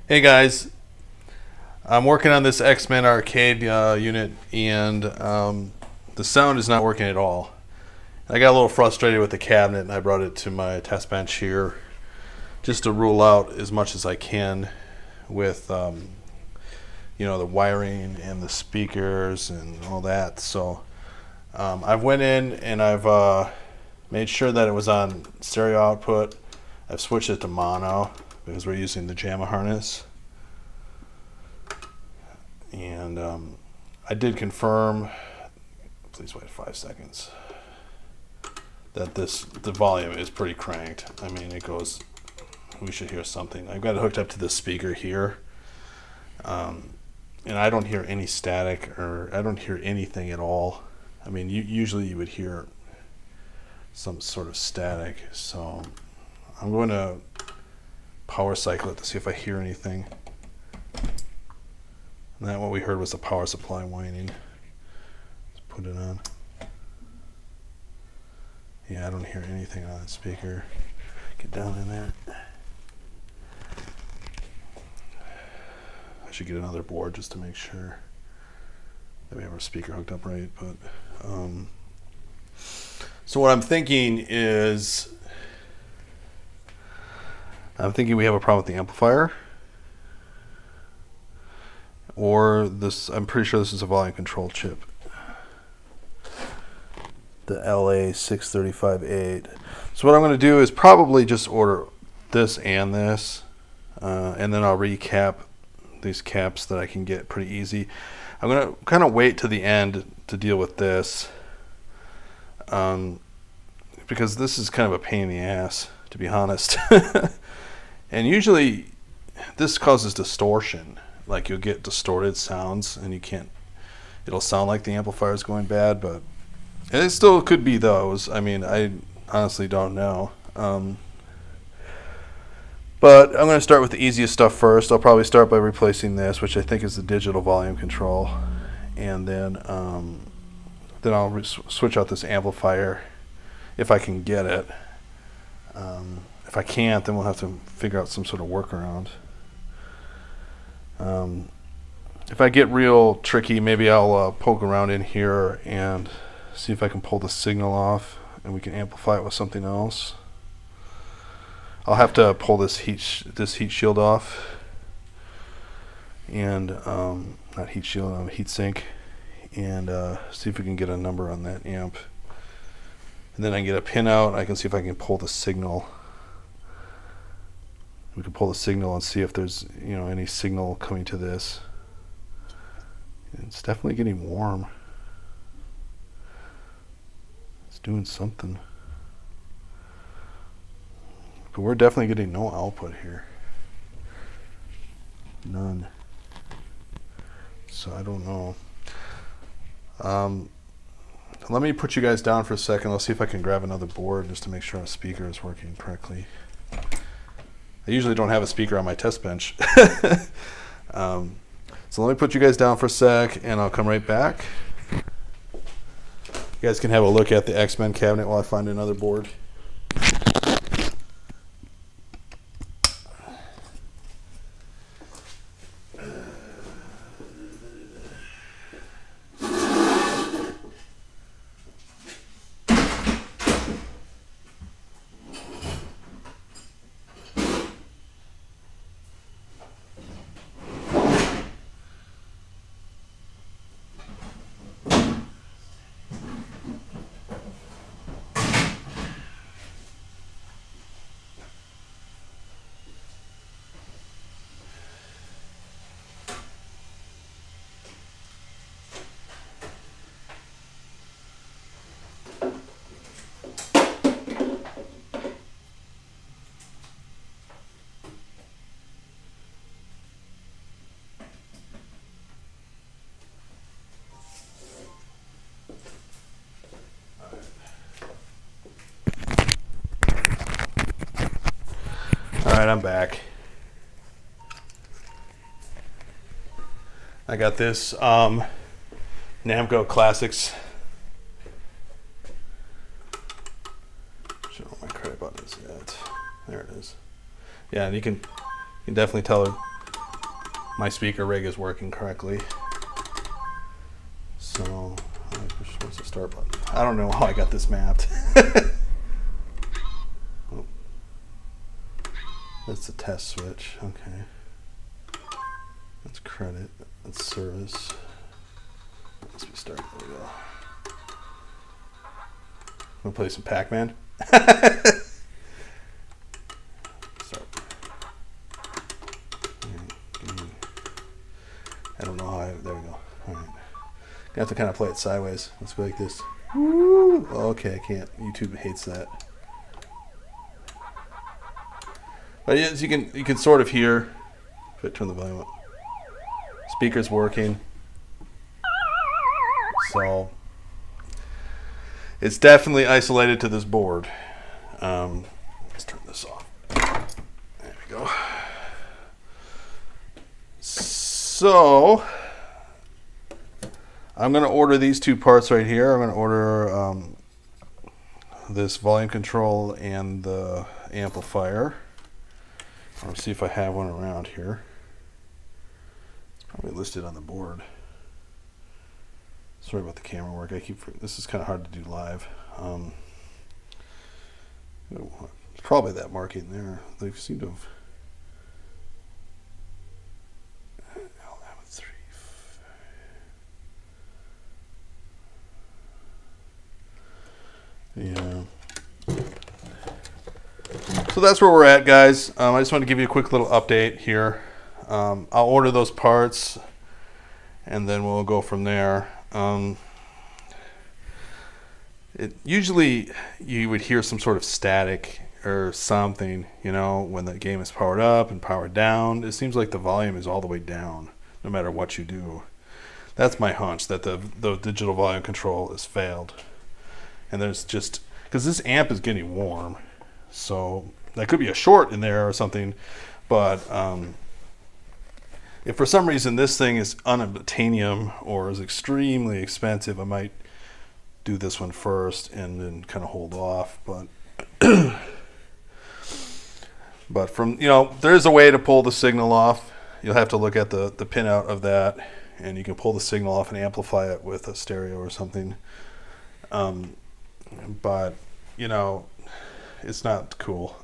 Hey guys, I'm working on this X-Men arcade unit, and the sound is not working at all. I got a little frustrated with the cabinet, and I brought it to my test bench here just to rule out as much as I can with the wiring and the speakers and all that. So I've went in and I've made sure that it was on stereo output. I've switched it to mono because we're using the JAMA harness. And I did confirm, please wait 5 seconds, that the volume is pretty cranked. I mean, it goes, we should hear something. I've got it hooked up to this speaker here. And I don't hear any static, or I don't hear anything at all. I mean, usually you would hear some sort of static. So I'm going to power cycle it to see if I hear anything. And that what we heard was the power supply whining. Let's put it on. Yeah, I don't hear anything on that speaker. Get down in there. I should get another board just to make sure that we have our speaker hooked up right. But so what I'm thinking is, we have a problem with the amplifier, or this. I'm pretty sure this is a volume control chip, the LA6358. So what I'm going to do is probably just order this, and then I'll recap these caps that I can get pretty easy. I'm going to kind of wait to the end to deal with this, because this is kind of a pain in the ass, to be honest. And usually this causes distortion. Like, you'll get distorted sounds and you can't, it'll sound like the amplifier is going bad, but it still could be those. I mean, I honestly don't know. But I'm going to start with the easiest stuff first. I'll probably start by replacing this, which I think is the digital volume control, and then I'll switch out this amplifier if I can get it. If I can't, then we'll have to figure out some sort of workaround. If I get real tricky, maybe I'll poke around in here and see if I can pull the signal off, and we can amplify it with something else. I'll have to pull this heat shield off, and not heat shield, heat sink, and see if we can get a number on that amp. And then I can get a pin out. I can see if I can pull the signal. We can pull the signal and see if there's any signal coming to this. It's definitely getting warm. It's doing something. But we're definitely getting no output here. None. So I don't know. Let me put you guys down for a second. I'll see if I can grab another board just to make sure our speaker is working correctly. I usually don't have a speaker on my test bench. So let me put you guys down for a sec, and I'll come right back. You guys can have a look at the X-Men cabinet while I find another board. Alright, I'm back. I got this Namco Classics. Show my credit button is yet. There it is. Yeah, and you can definitely tell my speaker rig is working correctly. So, what's the start button? I don't know how I got this mapped. Oh. That's the test switch. Okay. That's credit. That's service. Let's be start. There we go. Wanna play some Pac-Man? I don't know how there we go. All right. You have to kind of play it sideways. Let's go like this. Woo! Okay, I can't. YouTube hates that. But yes, you can sort of hear. If I turn the volume up, speaker's working. So it's definitely isolated to this board. Let's turn this off. There we go. So I'm going to order these two parts right here. I'm going to order this volume control and the amplifier. I'll see if I have one around here. It's probably listed on the board. Sorry about the camera work. This is kind of hard to do live. It's probably that marking there. They seem to have. Yeah. So that's where we're at, guys. I just want to give you a quick little update here. I'll order those parts, and then we'll go from there. Usually you would hear some sort of static or something, you know, when the game is powered up and powered down. It seems like the volume is all the way down, no matter what you do. That's my hunch, that the digital volume control has failed. And there's just, because this amp is getting warm, so that could be a short in there or something. But if for some reason this thing is unobtainium or is extremely expensive, I might do this one first and then kind of hold off. But from, you know, there is a way to pull the signal off. You'll have to look at the pinout of that, and you can pull the signal off and amplify it with a stereo or something. But, you know, it's not cool.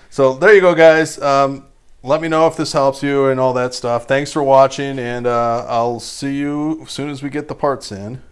So there you go, guys. Let me know if this helps you and all that stuff. Thanks for watching, and I'll see you as soon as we get the parts in.